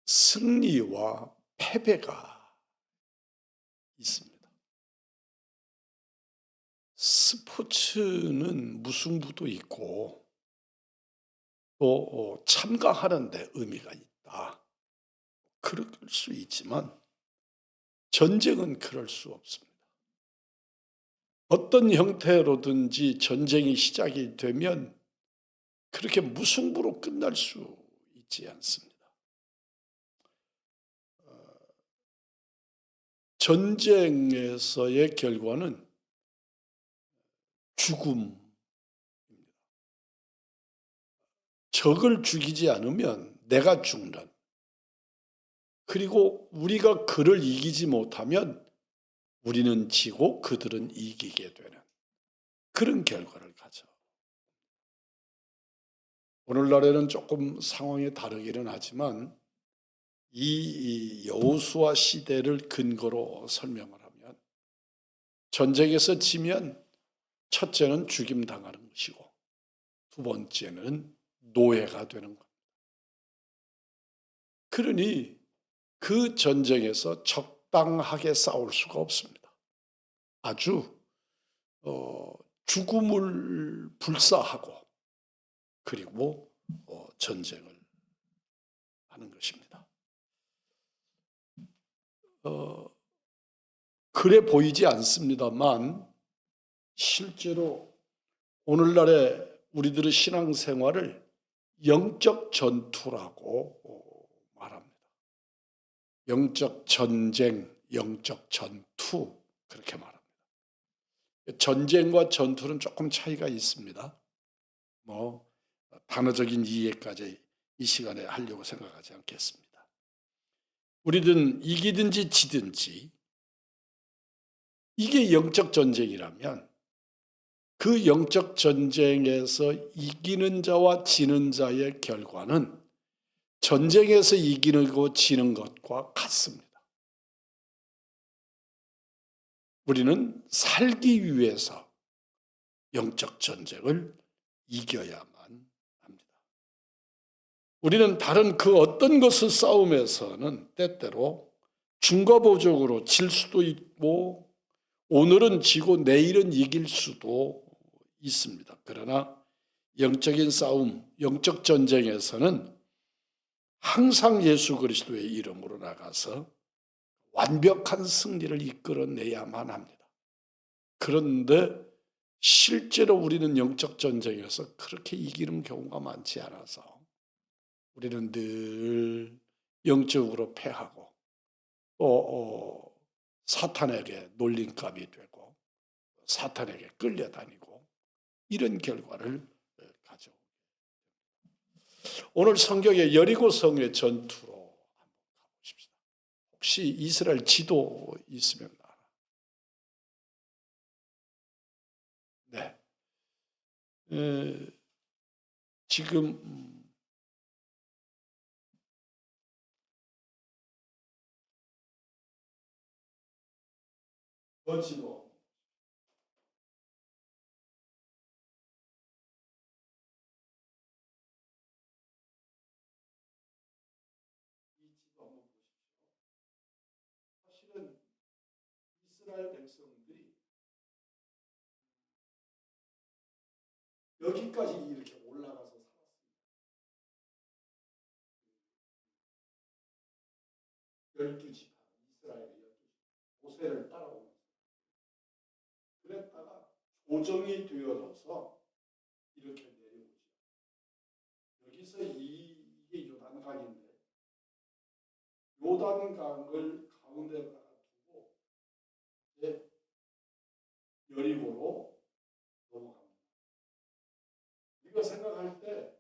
승리와 패배가 있습니다. 스포츠는 무승부도 있고 또 참가하는 데 의미가 있다. 그럴 수 있지만 전쟁은 그럴 수 없습니다. 어떤 형태로든지 전쟁이 시작이 되면 그렇게 무승부로 끝날 수 있지 않습니다. 전쟁에서의 결과는 죽음, 적을 죽이지 않으면 내가 죽는, 그리고 우리가 그를 이기지 못하면 우리는 지고 그들은 이기게 되는 그런 결과를 가져. 오늘날에는 조금 상황이 다르기는 하지만 이 여호수아 시대를 근거로 설명을 하면 전쟁에서 지면 첫째는 죽임 당하는 것이고 두 번째는 노예가 되는 것. 그러니 그 전쟁에서 적당하게 싸울 수가 없습니다. 아주 죽음을 불사하고 그리고 전쟁을 하는 것입니다. 그래 보이지 않습니다만 실제로 오늘날의 우리들의 신앙생활을 영적 전투라고 말합니다. 영적 전쟁, 영적 전투 그렇게 말합니다. 전쟁과 전투는 조금 차이가 있습니다. 단어적인 이해까지 이 시간에 하려고 생각하지 않겠습니다. 우리는 이기든지 지든지 이게 영적 전쟁이라면 그 영적 전쟁에서 이기는 자와 지는 자의 결과는 전쟁에서 이기는 거 지는 것과 같습니다. 우리는 살기 위해서 영적 전쟁을 이겨야만 합니다. 우리는 다른 그 어떤 것을 싸움에서는 때때로 중과보적으로 질 수도 있고 오늘은 지고 내일은 이길 수도 있습니다. 그러나 영적인 싸움, 영적 전쟁에서는 항상 예수 그리스도의 이름으로 나가서 완벽한 승리를 이끌어내야만 합니다. 그런데 실제로 우리는 영적 전쟁에서 그렇게 이기는 경우가 많지 않아서 우리는 늘 영적으로 패하고 또 사탄에게 놀림감이 되고 사탄에게 끌려다니고 이런 결과를 가져옵니다. 오늘 성경의 여리고성의 전투로 한번 가보십시다. 혹시 이스라엘 지도 있으면 알아? 네. 지금 지도 이 지도 한번 보십시오. 사실은 이스라엘 백성들이 여기까지 이렇게 올라가서 살았습니다. 12지파, 이스라엘의 12지파, 모세를 따라오면서 그랬다가 조정이 되어져서 이렇게 내려오죠. 여기서 이게 요단강인데 요단강을 가운데다가 두고 이제 여리고로 넘어갑니다. 우리가 생각할 때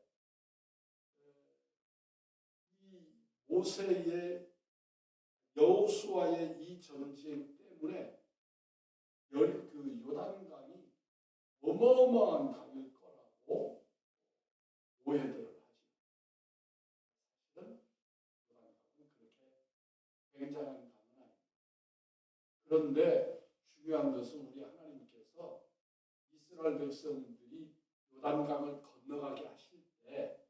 이 모세의 여호수아의 이 전쟁 때문에 그 요단강이 어마어마한 강일 거라고 오해들을 하죠. 사실은 요단강은 그렇게 굉장한 강은 아닙니다. 그런데 중요한 것은 우리 하나님께서 이스라엘 백성들이 요단강을 건너가게 하실 때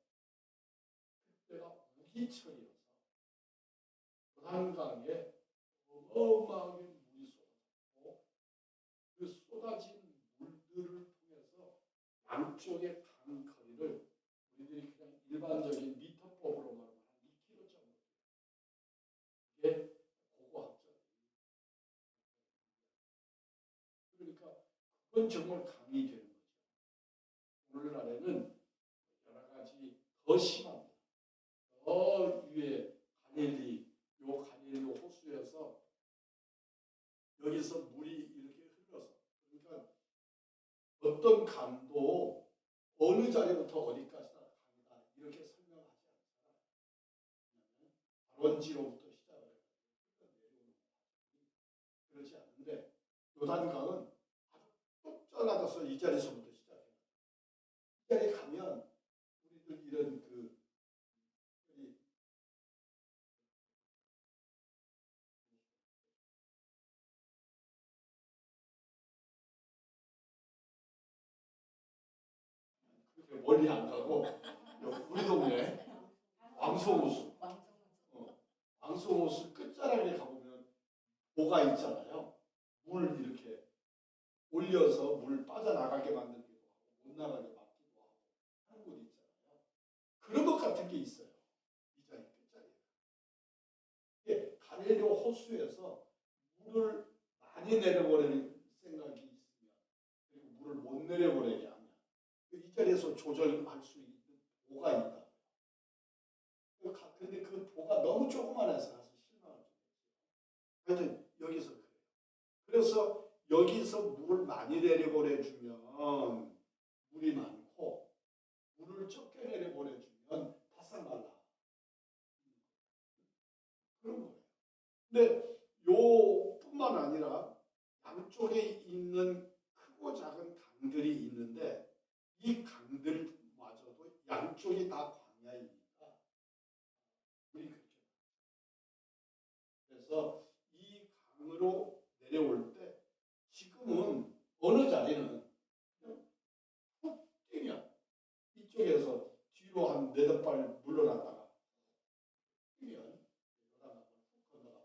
그때가 우기철이어서 어마어마하게 물이 쏟아졌고 그 쏟아진 물들을 통해서 양쪽의 강 거리를 우리들이 그냥 일반적인 미터법으로 말하면 한 2km 정도. 이게 고고학적. 그러니까 그건 정말 강이 되는 거죠. 오늘날에는 여러 가지 더 심합니다. 더 위에 가닐리 호수에서 여기서 물이 이렇게 흘러서 그러니까 어떤 강도 어느 자리부터 어디까지나 강이다 이렇게 설명하지 않잖아요. 아론지로부터 시작을 해서 내려오는 그러지 않는데 요단강은 아주 쭉 쪄나가서 이 자리에서부터 시작해요. 이 자리에 가면 우리들 이런 그렇게 멀리 안 가고 우리 동네 왕송호수 왕송호수 끝자락에 가보면 보가 있잖아요. 물 이렇게 올려서 물 빠져나가게 만들기도 하고 못 나가게 막기도 하고 하는 곳 있잖아요. 그런 것 같은 게 있어요. 이 자리 끝자리에. 이게 가닐료 호수에서 물을 많이 내려보내는 생각이 있으면 그리고 물을 못 내려보내게 하면 이 자리에서 조절할 수 있는 보가 있다. 근데 그 보가 너무 조그만해서 사실 실망을 좀 했어요. 하여튼 여기서 그래요. 그래서 여기서 물을 많이 내려보내주면 물이 많고 물을 적게 내려보내주면 바싹 말라. 그런 거예요. 근데 요뿐만 아니라 양쪽에 있는 크고 작은 강들이 있는데 이 강들마저도 양쪽이 다 광야이니까 물이 그렇게 그래서 이 강으로 내려올 때 지금은 어느 자리는 그냥 훅 뛰면 이쪽에서 뒤로 한 네댓 발 물러났다가 뛰면 훅 건너가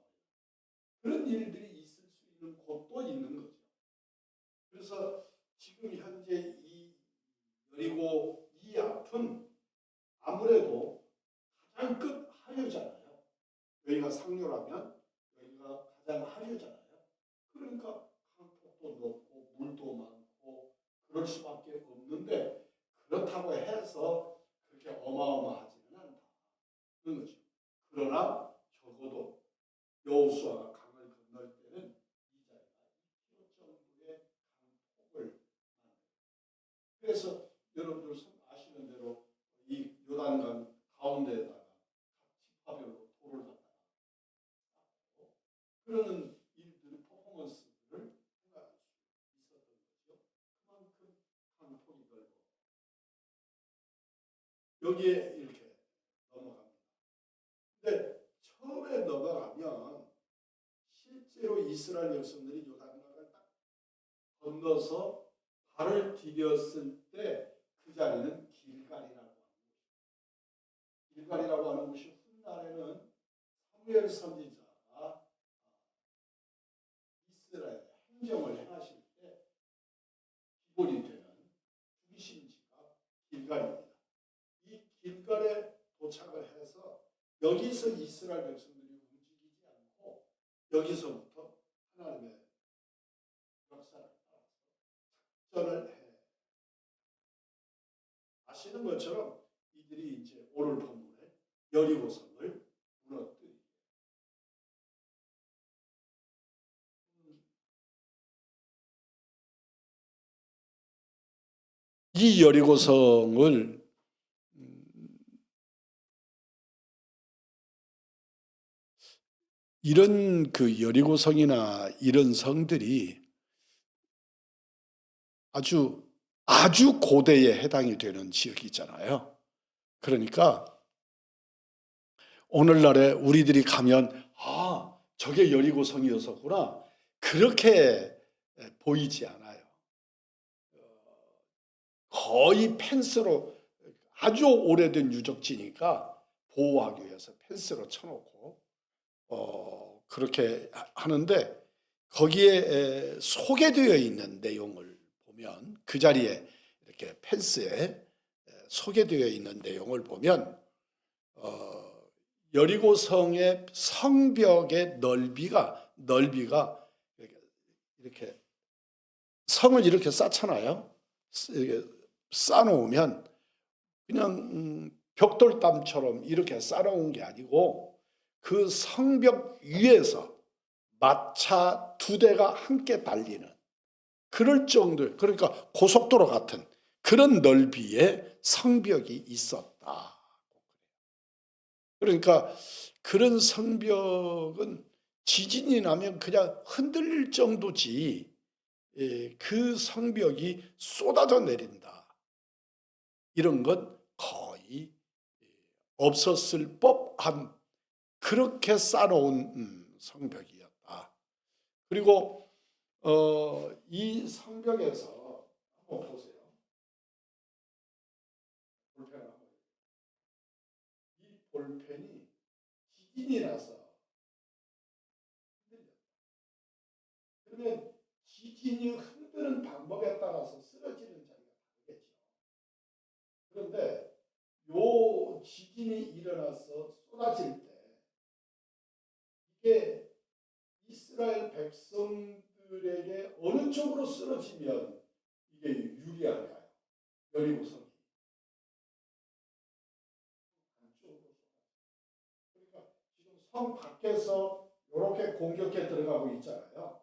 그런 일들이 있을 수 있는 곳도 있는 거죠. 그래서 지금 현재 이 여리고 이 앞은 아무래도 가장 끝 하류잖아요. 여기가 상류라면 여기가 가장 하류잖아요. 그러니까 강폭도 높고 물도 많고 그럴 수밖에 없는데 그렇다고 해서 그렇게 어마어마하지는 않다는 거죠. 그러나 적어도 여호수아가 강을 건널 때는 이 자리가 2km 정도의 강폭을 만들어요. 그래서 여러분들 아시는 대로 이 요단강 가운데에다가 각 지파별로 돌을 갖다가 쌓고 그러는 일들 퍼포먼스들을 해갈 수 있었던 거죠. 그만큼 강폭이 넓어 여기에 이렇게 넘어갑니다. 근데 처음에 넘어가면 실제로 이스라엘 백성들이 요단강을 딱 건너서 발을 디뎠을 때 그 자리는 길갈이라고 하는 곳입니다. 길갈이라고 하는 곳이 훗날에는 사무엘 선지자가 이스라엘 행정을 행하실 때 기본이 되는 중심지가 길갈입니다. 이 길갈에 도착을 해서 여기서 이스라엘 백성들이 움직이지 않고 여기서부터 하나님의 역사를 따라서 작전을 해. 아시는 것처럼 이들이 이제 오늘 본문에 여리고성을 무너뜨리게. 이 여리고성을 이런 그 여리고성이나 이런 성들이 아주 고대에 해당이 되는 지역이잖아요. 그러니까 오늘날에 우리들이 가면 저게 여리고성이었었구나 그렇게 보이지 않아요. 거의 펜스로 아주 오래된 유적지니까 보호하기 위해서 펜스로 쳐놓고 그렇게 하는데 거기에 소개되어 있는 내용을 보면 그 자리에 이렇게 펜스에 소개되어 있는 내용을 보면 여리고성의 성벽의 넓이가 이렇게 성을 이렇게 쌓잖아요. 이렇게 쌓아놓으면 그냥 벽돌담처럼 이렇게 쌓아놓은 게 아니고 그 성벽 위에서 마차 2대가 함께 달리는 그럴 정도, 그러니까 고속도로 같은 그런 넓이의 성벽이 있었다. 그러니까 그런 성벽은 지진이 나면 그냥 흔들릴 정도지 그 성벽이 쏟아져 내린다, 이런 건 거의 없었을 법한 그렇게 쌓아놓은 성벽이었다. 그리고 이 성벽에서 한번 보세요. 이 볼펜이 지진이 나서 흔들렸다. 그러면 지진이 흔드는 방법에 따라서 쓰러지는 자리가 다르겠죠. 그런데 요 지진이 일어나서 쏟아질 때 이게 이스라엘 백성들에게 어느 쪽으로 쓰러지면 이게 유리한가요? 여리고성이 안쪽으로 쏟아져요. 그러니까 지금 성 밖에서 이렇게 공격해 들어가고 있잖아요.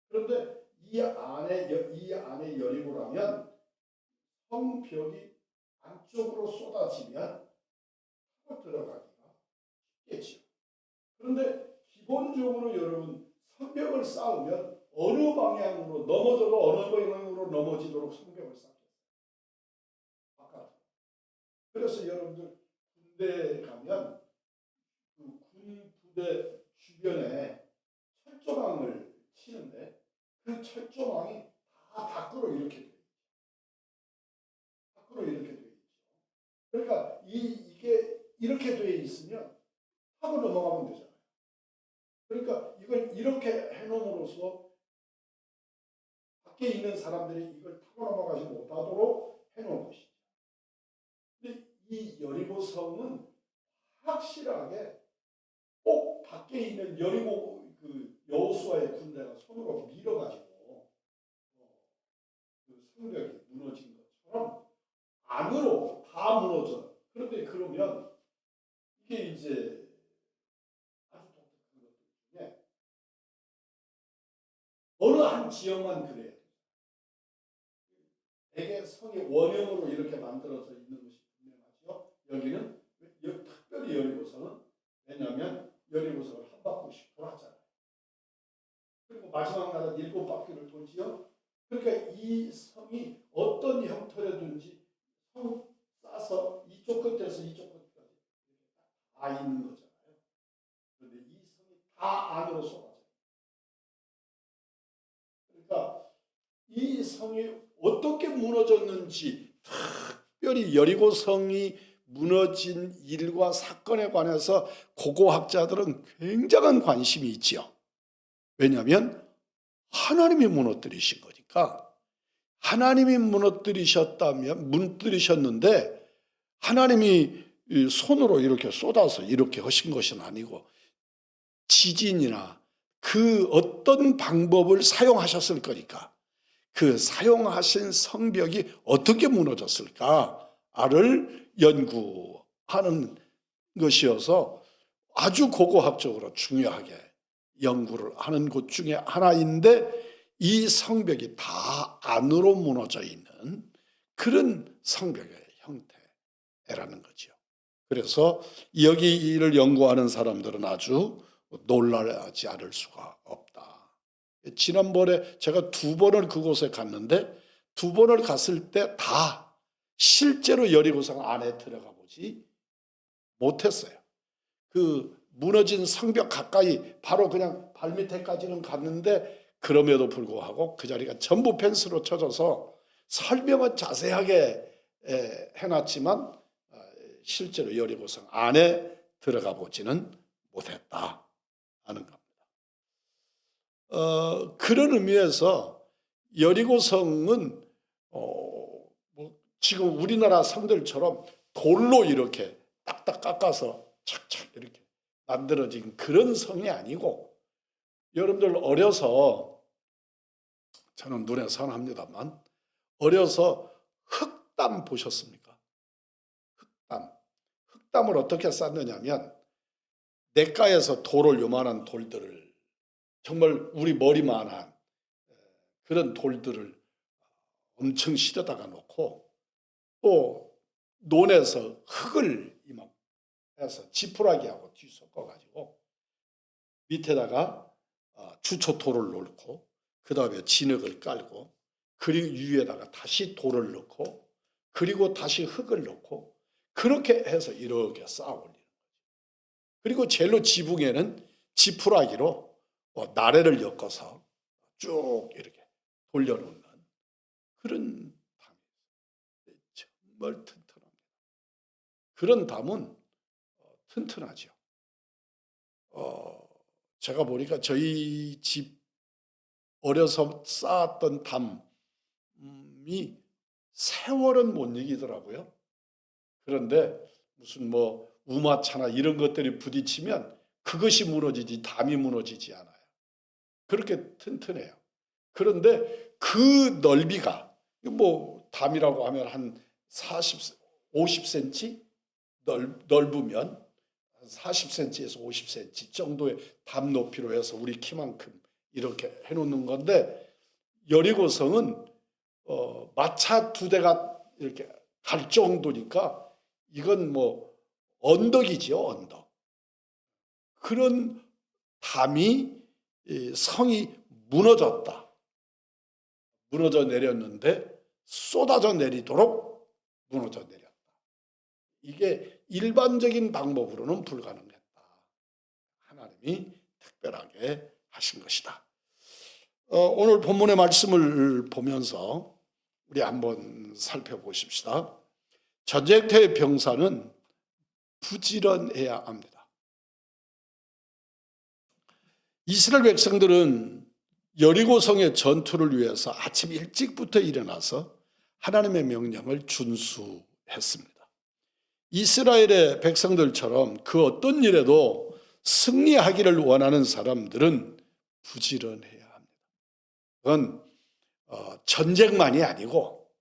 그런데 이 안에 여리고라면 성벽이 안쪽으로 쏟아지면 타고 들어가기가 쉽겠죠. 그런데 기본적으로 여러분 성벽을 쌓으면 어느 방향으로 넘어져도 어느 방향으로 넘어지도록 성벽을 쌓겠어요. 바깥으로. 그래서 여러분들 군대에 가면 그 군 부대 주변에 철조망을 치는데 그 철조망이 다 밖으로 이렇게 돼 있죠. 밖으로 이렇게 돼 있죠. 그러니까 이게 이렇게 돼 있으면 타고 넘어가면 되잖아요. 그러니까 이걸 이렇게 해놓음으로써 밖에 있는 사람들이 이걸 타고 넘어가지 못하도록 해놓은 것이죠. 근데 이 여리고성은 확실하게 꼭 밖에 있는 여리고 그 여호수아의 군대가 손으로 밀어가지고 그 성벽이 무너진 것처럼 안으로 다 무너져. 그런데 그러면 이게 이제 아주 독특한 것들 중에 어느 한 지역만 그래요. 대개 성이 원형으로 이렇게 만들어져 있는 것이 분명하죠. 여기는 특별히 여리고성은 왜냐하면 여리고성을 한 바퀴씩 돌았잖아요. 그리고 마지막 날은 7바퀴를 돌지요. 그러니까 이 성이 어떤 형태로든지 성 싸서 이쪽 끝에서 이쪽 끝까지 다 있는 거잖아요. 그런데 이 성이 다 안으로 쏟아져요. 그러니까 이 성이 어떻게 무너졌는지 특별히 여리고성이 무너진 일과 사건에 관해서 고고학자들은 굉장한 관심이 있지요. 왜냐하면 하나님이 무너뜨리신 거니까. 하나님이 무너뜨리셨는데 하나님이 손으로 이렇게 쏟아서 이렇게 하신 것은 아니고 지진이나 그 어떤 방법을 사용하셨을 거니까 그 사용하신 성벽이 어떻게 무너졌을까를 연구하는 것이어서 아주 고고학적으로 중요하게 연구를 하는 곳 중에 하나인데 이 성벽이 다 안으로 무너져 있는 그런 성벽의 형태라는 거죠. 그래서 여기를 연구하는 사람들은 아주 놀라지 않을 수가 없다. 지난번에 제가 2번을 그곳에 갔는데 2번을 갔을 때 다 실제로 여리고성 안에 들어가 보지 못했어요. 그 무너진 성벽 가까이 바로 그냥 발밑에까지는 갔는데 그럼에도 불구하고 그 자리가 전부 펜스로 쳐져서 설명은 자세하게 해놨지만 실제로 여리고성 안에 들어가 보지는 못했다 하는 겁니다. 그런 의미에서 여리고성은 지금 우리나라 성들처럼 돌로 이렇게 딱딱 깎아서 착착 이렇게 만들어진 그런 성이 아니고, 여러분들 어려서, 저는 눈에 선합니다만, 어려서 흙담 보셨습니까? 흙담을 어떻게 쌓느냐면, 냇가에서 돌을, 요만한 돌들을, 정말 우리 머리만한 그런 돌들을 엄청 실어다가 놓고, 또 논에서 흙을 이만큼 해서 지푸라기하고 뒤섞어가지고 밑에다가 주초돌을 놓고, 그 다음에 진흙을 깔고, 그리고 위에다가 다시 돌을 넣고, 그리고 다시 흙을 넣고, 그렇게 해서 이렇게 쌓아 올리는 거죠. 그리고 젤로 지붕에는 지푸라기로 나래를 엮어서 쭉 이렇게 돌려놓는 그런 담이 정말 튼튼합니다. 그런 담은 튼튼하죠. 제가 보니까 저희 집 어려서 쌓았던 담이 세월은 못 이기더라고요. 그런데 무슨 우마차나 이런 것들이 부딪히면 그것이 무너지지 담이 무너지지 않아요. 그렇게 튼튼해요. 그런데 그 넓이가 담이라고 하면 한 50cm 넓으면 40cm에서 50cm 정도의 담 높이로 해서 우리 키만큼 이렇게 해놓는 건데, 여리고성은 마차 2대가 이렇게 갈 정도니까 이건 언덕이죠, 언덕. 그런 담이, 성이 무너졌다. 무너져 내렸는데 쏟아져 내리도록 무너져 내렸다. 이게 일반적인 방법으로는 불가능했다. 하나님이 특별하게 하신 것이다. 오늘 본문의 말씀을 보면서 우리 한번 살펴보십시다. 전쟁터의 병사는 부지런해야 합니다. 이스라엘 백성들은 여리고성의 전투를 위해서 아침 일찍부터 일어나서 하나님의 명령을 준수했습니다. 이스라엘의 백성들처럼 그 어떤 일에도 승리하기를 원하는 사람들은 부지런해야 합니다. 그건 전쟁만이 아니고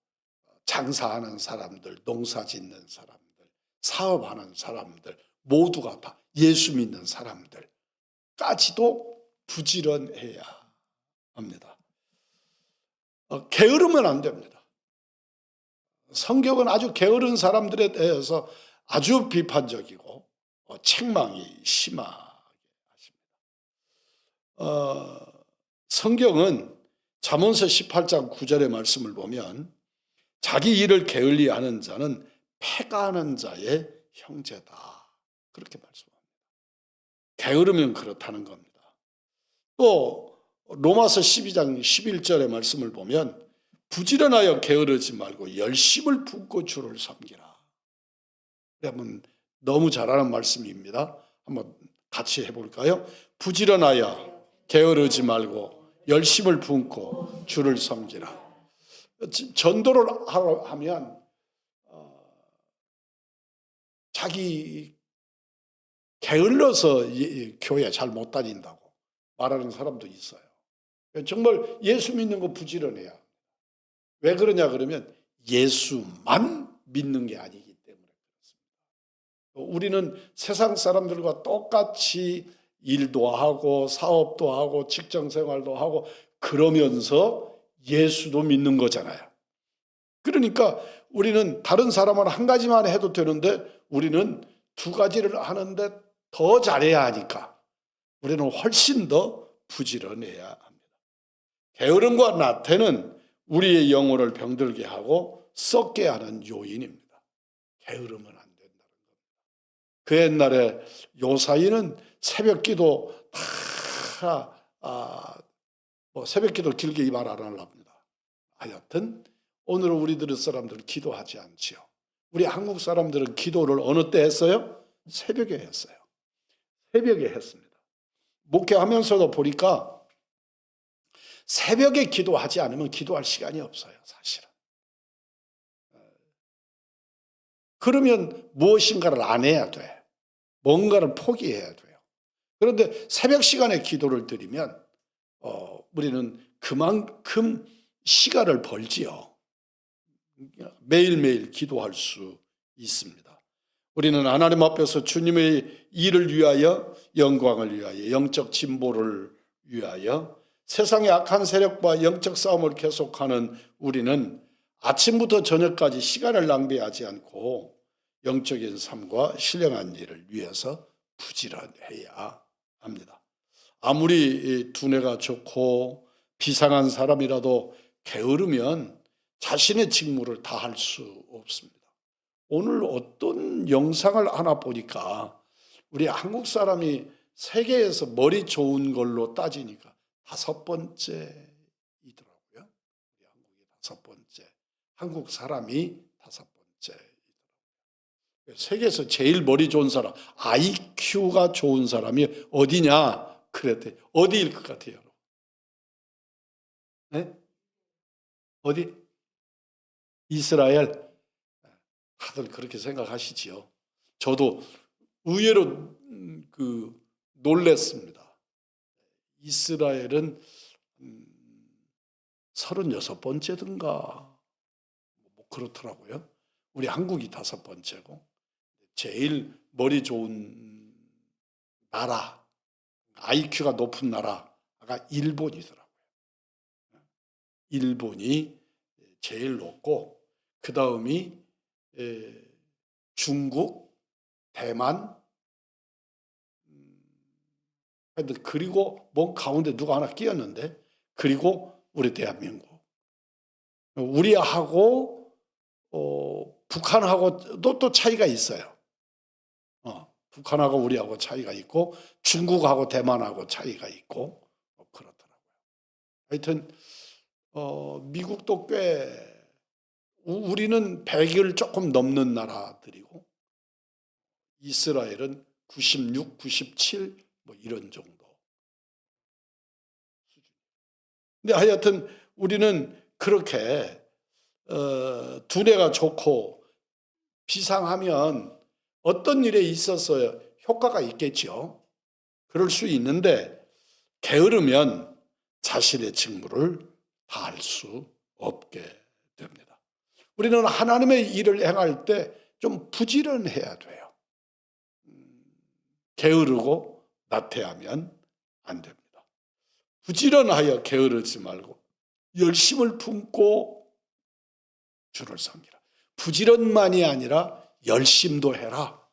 장사하는 사람들, 농사 짓는 사람들, 사업하는 사람들 모두가 다, 예수 믿는 사람들까지도 부지런해야 합니다. 게으르면 안 됩니다. 성경은 아주 게으른 사람들에 대해서 아주 비판적이고 책망이 심하게 하십니다. 성경은 잠언서 18장 9절의 말씀을 보면, 자기 일을 게을리 하는 자는 패가하는 자의 형제다, 그렇게 말씀합니다. 게으르면 그렇다는 겁니다. 또 로마서 12장 11절의 말씀을 보면, 부지런하여 게으르지 말고 열심을 품고 주를 섬기라. 여러분 너무 잘하는 말씀입니다. 한번 같이 해볼까요? 부지런하여 게으르지 말고 열심을 품고 주를 섬기라. 전도를 하면 자기 게을러서 교회 잘 못 다닌다고 말하는 사람도 있어요. 정말 예수 믿는 거 부지런해야. 왜 그러냐 그러면 예수만 믿는 게 아니기 때문에 그렇습니다. 우리는 세상 사람들과 똑같이 일도 하고 사업도 하고 직장생활도 하고 그러면서 예수도 믿는 거잖아요. 그러니까 우리는 다른 사람은 한 가지만 해도 되는데 우리는 두 가지를 하는데 더 잘해야 하니까 우리는 훨씬 더 부지런해야 합니다. 게으름과 나태는 우리의 영혼을 병들게 하고 썩게 하는 요인입니다. 게으르면 안 된다는 겁니다. 그 옛날에 요사이는 새벽기도 새벽기도 길게 말 안 하려고 합니다. 하여튼 오늘 우리들 사람들은 기도하지 않지요. 우리 한국 사람들은 기도를 어느 때 했어요? 새벽에 했어요. 새벽에 했습니다. 목회하면서도 보니까 새벽에 기도하지 않으면 기도할 시간이 없어요, 사실은. 그러면 무엇인가를 안 해야 돼. 뭔가를 포기해야 돼요. 그런데 새벽 시간에 기도를 드리면 우리는 그만큼 시간을 벌지요. 매일매일 기도할 수 있습니다. 우리는 하나님 앞에서 주님의 일을 위하여, 영광을 위하여, 영적 진보를 위하여 세상의 악한 세력과 영적 싸움을 계속하는 우리는 아침부터 저녁까지 시간을 낭비하지 않고 영적인 삶과 신령한 일을 위해서 부지런해야 합니다. 아무리 두뇌가 좋고 비상한 사람이라도 게으르면 자신의 직무를 다 할 수 없습니다. 오늘 어떤 영상을 하나 보니까 우리 한국 사람이 세계에서 머리 좋은 걸로 따지니까 5번째이더라고요. 우리 한국이 5번째. 한국 사람이 5번째이더라고요. 세계에서 제일 머리 좋은 사람, IQ가 좋은 사람이 어디냐? 그랬더니 어디일 것 같아요? 네? 어디? 이스라엘. 다들 그렇게 생각하시지요. 저도 의외로 놀랬습니다. 이스라엘은 36번째든가 뭐 그렇더라고요. 우리 한국이 5번째고 제일 머리 좋은 나라, IQ가 높은 나라가 일본이더라고요. 일본이 제일 높고 그 다음이 중국, 대만, 그리고 뭐 가운데 누가 하나 끼었는데, 그리고 우리 대한민국. 우리하고 북한하고도 또 차이가 있어요. 북한하고 우리하고 차이가 있고 중국하고 대만하고 차이가 있고 그렇더라고요. 하여튼 미국도 꽤, 우리는 100을 조금 넘는 나라들이고 이스라엘은 96, 97 뭐 이런 정도 수준. 근데 하여튼 우리는 그렇게 두뇌가 좋고 비상하면 어떤 일에 있어서 효과가 있겠죠. 그럴 수 있는데 게으르면 자신의 직무를 다할 수 없게 됩니다. 우리는 하나님의 일을 행할 때 좀 부지런해야 돼요. 게으르고 나태하면 안 됩니다. 부지런하여 게으르지 말고 열심을 품고 주를 섬기라. 부지런만이 아니라 열심도 해라.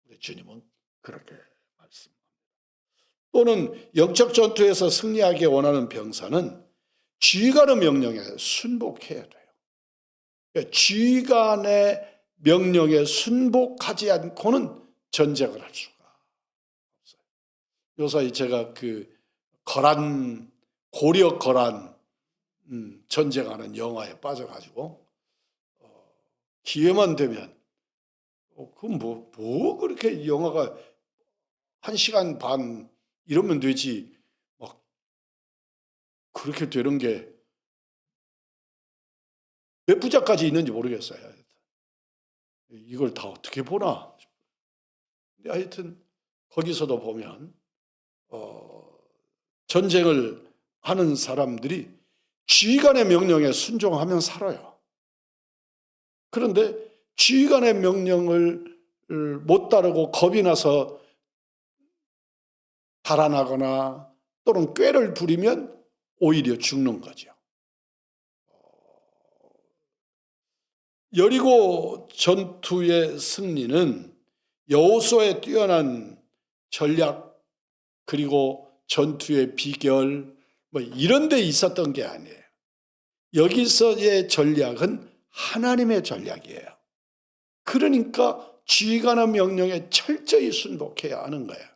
우리 주님은 그렇게 말씀합니다. 또는 영적 전투에서 승리하기 원하는 병사는 지휘관의 명령에 순복해야 돼요. 그러니까 지휘관의 명령에 순복하지 않고는 전쟁을 할 수가 없어요. 요사이 제가 고려 거란 전쟁하는 영화에 빠져가지고 기회만 되면 뭐 그렇게 영화가 1시간 반 이러면 되지 막 그렇게 되는 게 몇 부작까지 있는지 모르겠어요. 이걸 다 어떻게 보나. 근데 하여튼 거기서도 보면 전쟁을 하는 사람들이 지휘관의 명령에 순종하면 살아요. 그런데 지휘관의 명령을 못 따르고 겁이 나서 달아나거나 또는 꾀를 부리면 오히려 죽는 거죠. 여리고 전투의 승리는 여호수아의 뛰어난 전략 그리고 전투의 비결 뭐 이런 데 있었던 게 아니에요. 여기서의 전략은 하나님의 전략이에요. 그러니까 지휘관의 명령에 철저히 순복해야 하는 거예요.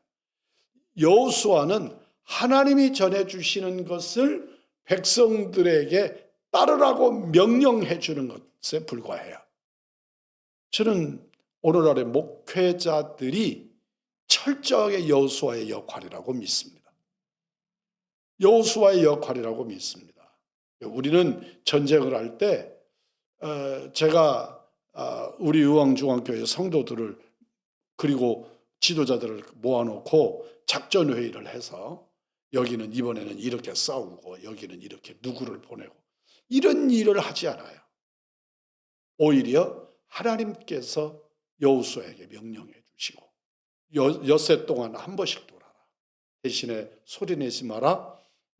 여호수아는 하나님이 전해주시는 것을 백성들에게 따르라고 명령해 주는 것에 불과해요. 저는 오늘날의 목회자들이 철저하게 여호수아의 역할이라고 믿습니다. 여호수아의 역할이라고 믿습니다. 우리는 전쟁을 할 때 제가 우리 의왕중앙교회 성도들을 그리고 지도자들을 모아놓고 작전회의를 해서 여기는 이번에는 이렇게 싸우고 여기는 이렇게 누구를 보내고 이런 일을 하지 않아요. 오히려 하나님께서 여호수아에게 명령해 주시고 엿새 동안 한 번씩 돌아라. 대신에 소리내지 마라.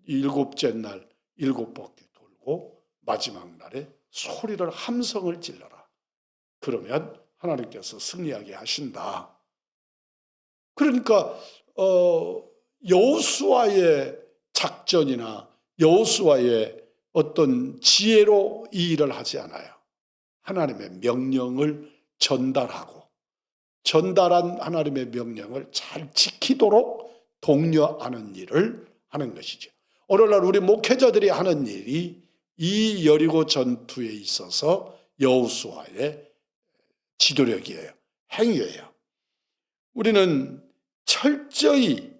일곱째 날 7바퀴 돌고 마지막 날에 소리를 함성을 질러라. 그러면 하나님께서 승리하게 하신다. 그러니까 여호수아의 작전이나 여호수아의 어떤 지혜로 이 일을 하지 않아요. 하나님의 명령을 전달하고 전달한 하나님의 명령을 잘 지키도록 독려하는 일을 하는 것이죠. 오늘날 우리 목회자들이 하는 일이 이 여리고 전투에 있어서 여호수아의 지도력이에요. 행위예요. 우리는 철저히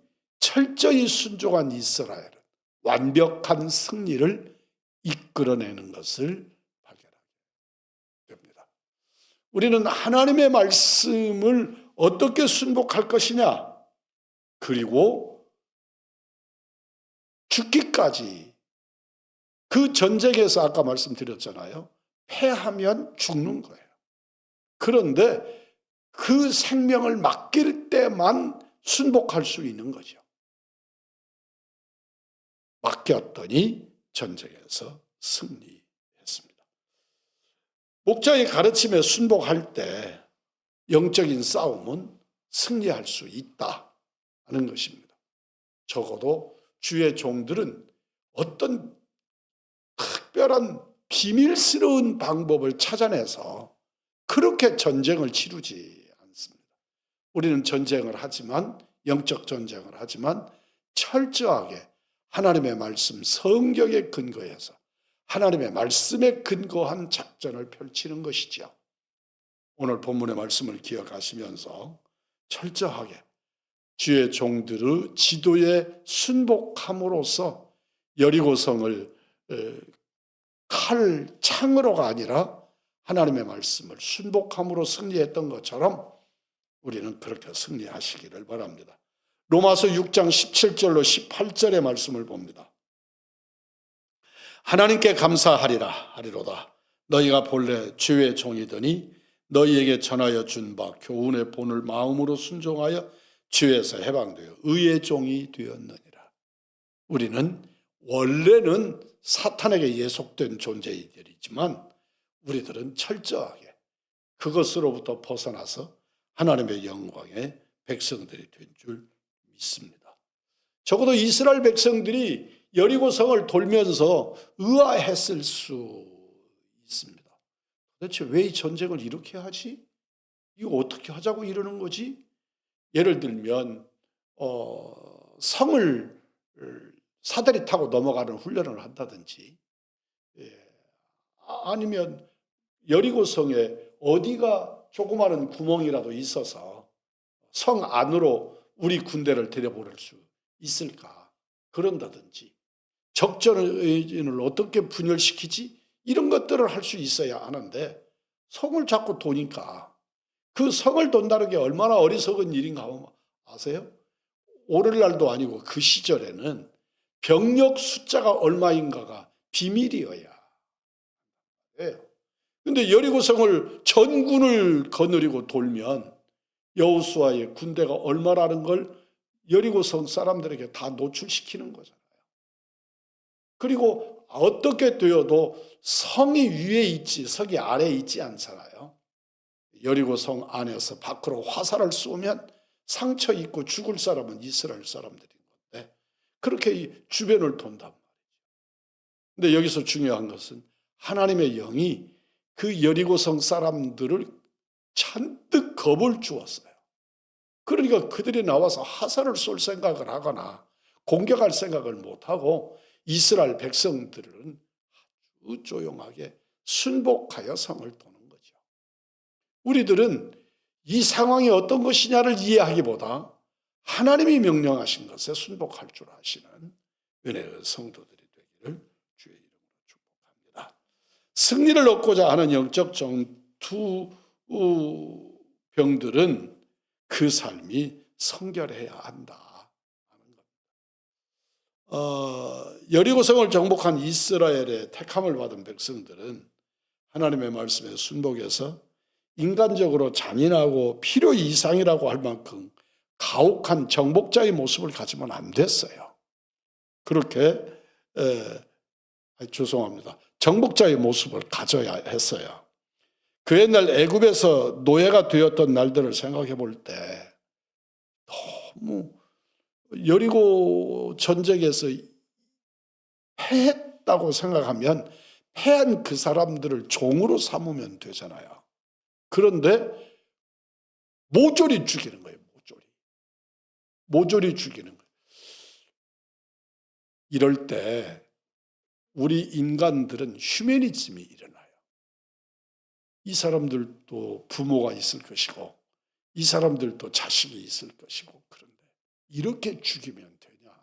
순종한 이스라엘은 완벽한 승리를 이끌어내는 것을 발견하게 됩니다. 우리는 하나님의 말씀을 어떻게 순복할 것이냐, 그리고 죽기까지 그 전쟁에서 아까 말씀드렸잖아요. 패하면 죽는 거예요. 그런데 그 생명을 맡길 때만 순복할 수 있는 거죠. 맡겼더니 전쟁에서 승리했습니다. 목자의 가르침에 순복할 때 영적인 싸움은 승리할 수 있다는 것입니다. 적어도 주의 종들은 어떤 특별한 비밀스러운 방법을 찾아내서 그렇게 전쟁을 치르지 않습니다. 우리는 전쟁을 하지만, 영적 전쟁을 하지만 철저하게 하나님의 말씀, 성경에 근거해서 하나님의 말씀에 근거한 작전을 펼치는 것이죠. 오늘 본문의 말씀을 기억하시면서 철저하게 주의 종들의 지도에 순복함으로써 여리고성을 칼, 창으로가 아니라 하나님의 말씀을 순복함으로 승리했던 것처럼 우리는 그렇게 승리하시기를 바랍니다. 로마서 6장 17절로 18절의 말씀을 봅니다. 하나님께 감사하리로다. 너희가 본래 주의 종이더니 너희에게 전하여 준 바 교훈의 본을 마음으로 순종하여 주에서 해방되어 의의 종이 되었느니라. 우리는 원래는 사탄에게 예속된 존재이들이지만 우리들은 철저하게 그것으로부터 벗어나서 하나님의 영광의 백성들이 된 줄 믿습니다. 적어도 이스라엘 백성들이 여리고성을 돌면서 의아했을 수 있습니다. 도대체 왜 이 전쟁을 이렇게 하지? 이거 어떻게 하자고 이러는 거지? 예를 들면 성을 사다리 타고 넘어가는 훈련을 한다든지, 아니면 여리고성에 어디가 조그마한 구멍이라도 있어서 성 안으로 우리 군대를 들여보낼 수 있을까? 그런다든지, 적전을 어떻게 분열시키지? 이런 것들을 할 수 있어야 하는데 성을 자꾸 도니까, 그 성을 돈다는 게 얼마나 어리석은 일인가 하면 아세요? 오늘날도 아니고 그 시절에는 병력 숫자가 얼마인가가 비밀이어야 해요. 근데 여리고성을 전군을 거느리고 돌면 여호수아의 군대가 얼마라는 걸 여리고성 사람들에게 다 노출시키는 거잖아요. 그리고 어떻게 되어도 성이 위에 있지 성이 아래에 있지 않잖아요. 여리고성 안에서 밖으로 화살을 쏘면 상처 입고 죽을 사람은 이스라엘 사람들인 건데 그렇게 주변을 돈단 말이죠. 근데 여기서 중요한 것은 하나님의 영이 그 여리고성 사람들을 잔뜩 겁을 주었어요. 그러니까 그들이 나와서 화살을 쏠 생각을 하거나 공격할 생각을 못하고 이스라엘 백성들은 아주 조용하게 순복하여 성을 도는 거죠. 우리들은 이 상황이 어떤 것이냐를 이해하기보다 하나님이 명령하신 것에 순복할 줄 아시는 은혜의 성도들이 되기를 주의 이름으로 축복합니다. 승리를 얻고자 하는 영적 전투병들은 그 삶이 성결해야 한다 하는 겁니다. 여리고성을 정복한 이스라엘의 택함을 받은 백성들은 하나님의 말씀에 순복해서 인간적으로 잔인하고 필요 이상이라고 할 만큼 가혹한 정복자의 모습을 가지면 안 됐어요. 그렇게 죄송합니다. 정복자의 모습을 가져야 했어요. 그 옛날 애굽에서 노예가 되었던 날들을 생각해 볼 때 너무 여리고 전쟁에서 패했다고 생각하면 패한 그 사람들을 종으로 삼으면 되잖아요. 그런데 모조리 죽이는 거예요. 모조리 죽이는 거예요. 이럴 때 우리 인간들은 휴머니즘이 일어나요. 이 사람들도 부모가 있을 것이고 이 사람들도 자식이 있을 것이고, 그런데 이렇게 죽이면 되냐,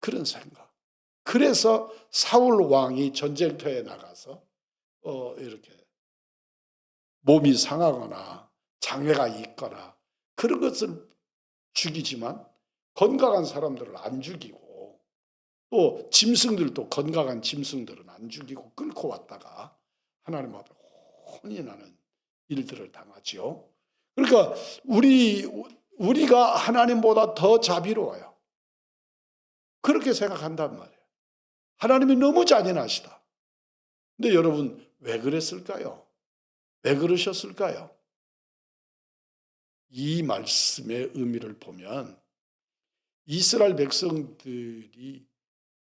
그런 생각. 그래서 사울 왕이 전쟁터에 나가서 이렇게 몸이 상하거나 장애가 있거나 그런 것을 죽이지만 건강한 사람들을 안 죽이고, 또 짐승들도 건강한 짐승들은 안 죽이고 끌고 왔다가 하나님 앞에 혼인하는 일들을 당하지요. 그러니까 우리가 하나님보다 더 자비로워요. 그렇게 생각한단 말이에요. 하나님이 너무 잔인하시다. 근데 여러분, 왜 그랬을까요? 왜 그러셨을까요? 이 말씀의 의미를 보면 이스라엘 백성들이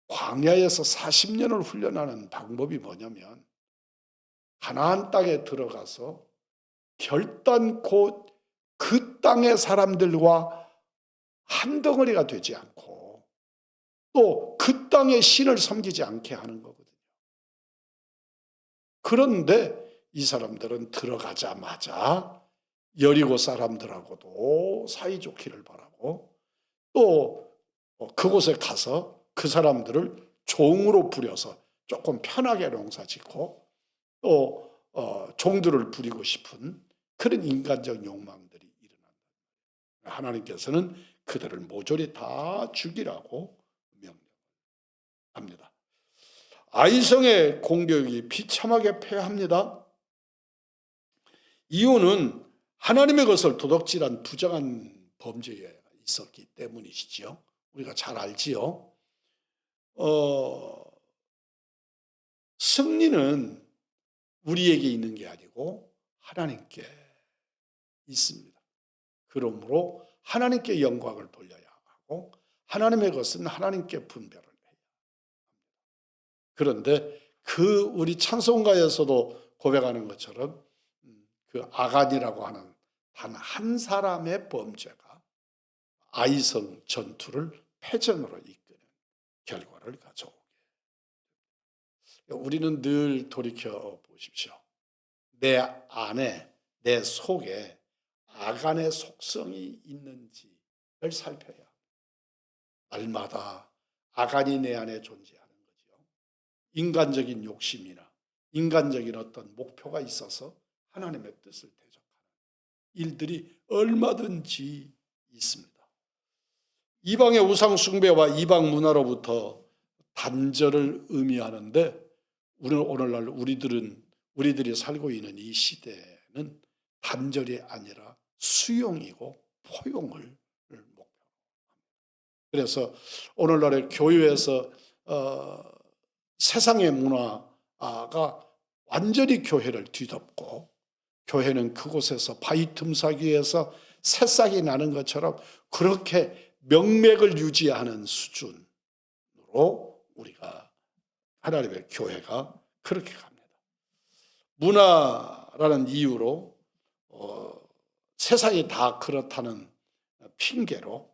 광야에서 40년을 훈련하는 방법이 뭐냐면, 가나안 땅에 들어가서 결단코 그 땅의 사람들과 한 덩어리가 되지 않고 또 그 땅의 신을 섬기지 않게 하는 거거든요. 그런데 이 사람들은 들어가자마자 여리고 사람들하고도 사이좋기를 바라고, 또 그곳에 가서 그 사람들을 종으로 부려서 조금 편하게 농사짓고 또 종들을 부리고 싶은 그런 인간적 욕망들이 일어난다. 하나님께서는 그들을 모조리 다 죽이라고 명령합니다. 아이성의 공격이 비참하게 패합니다. 이유는 하나님의 것을 도둑질한 부정한 범죄가 있었기 때문이시죠. 우리가 잘 알지요. 승리는 우리에게 있는 게 아니고 하나님께 있습니다. 그러므로 하나님께 영광을 돌려야 하고 하나님의 것은 하나님께 분별을 해야 합니다. 그런데 우리 찬송가에서도 고백하는 것처럼 그 아간이라고 하는 단 한 사람의 범죄가 아이성 전투를 패전으로 이끄는 결과를 가져오게. 우리는 늘 돌이켜 보십시오. 내 안에, 내 속에 아간의 속성이 있는지를 살펴야 합니다. 날마다 아간이 내 안에 존재하는 거죠. 인간적인 욕심이나 인간적인 어떤 목표가 있어서 하나님의 뜻을 대적하는 일들이 얼마든지 있습니다. 이방의 우상 숭배와 이방 문화로부터 단절을 의미하는데, 오늘날 우리들이 살고 있는 이 시대는 단절이 아니라 수용이고 포용을 목표로 합니다. 그래서 오늘날의 교회에서 세상의 문화가 완전히 교회를 뒤덮고, 교회는 그곳에서 바위 틈사기 위해서 새싹이 나는 것처럼 그렇게 명맥을 유지하는 수준으로 우리가 하나님의 교회가 그렇게 갑니다. 문화라는 이유로 세상이 다 그렇다는 핑계로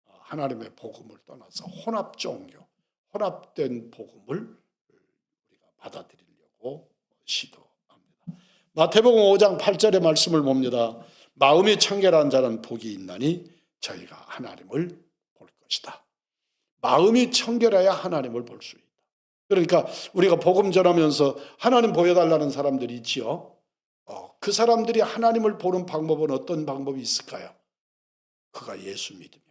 하나님의 복음을 떠나서 혼합종교, 혼합된 복음을 우리가 받아들이려고 시도합니다. 마태복음 5장 8절의 말씀을 봅니다. 마음이 청결한 자는 복이 있나니 저희가 하나님을 볼 것이다. 마음이 청결해야 하나님을 볼 수 있다. 그러니까 우리가 복음 전하면서 하나님 보여달라는 사람들이 있지요. 그 사람들이 하나님을 보는 방법은 어떤 방법이 있을까요? 그가 예수 믿으면,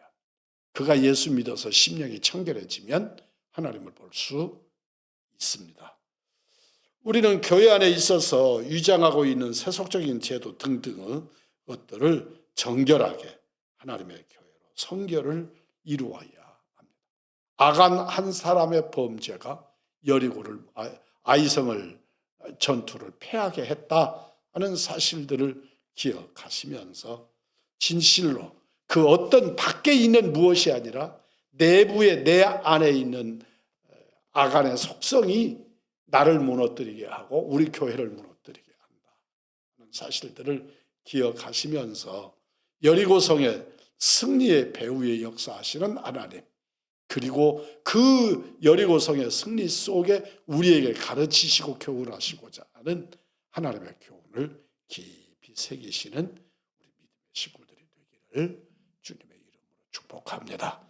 그가 예수 믿어서 심령이 청결해지면 하나님을 볼 수 있습니다. 우리는 교회 안에 있어서 위장하고 있는 세속적인 제도 등등의 것들을 정결하게 하나님의 교회로 성결을 이루어야 합니다. 아간 한 사람의 범죄가 여리고를 아이성을 전투를 패하게 했다 하는 사실들을 기억하시면서 진실로 그 어떤 밖에 있는 무엇이 아니라 내부의 내 안에 있는 아간의 속성이 나를 무너뜨리게 하고 우리 교회를 무너뜨리게 한다 하는 사실들을 기억하시면서 여리고성의 승리의 배후에 역사하시는 하나님, 그리고 그 여리고성의 승리 속에 우리에게 가르치시고 교훈하시고자 하는 하나님의 교훈을 깊이 새기시는 우리 믿음의 식구들이 되기를 주님의 이름으로 축복합니다.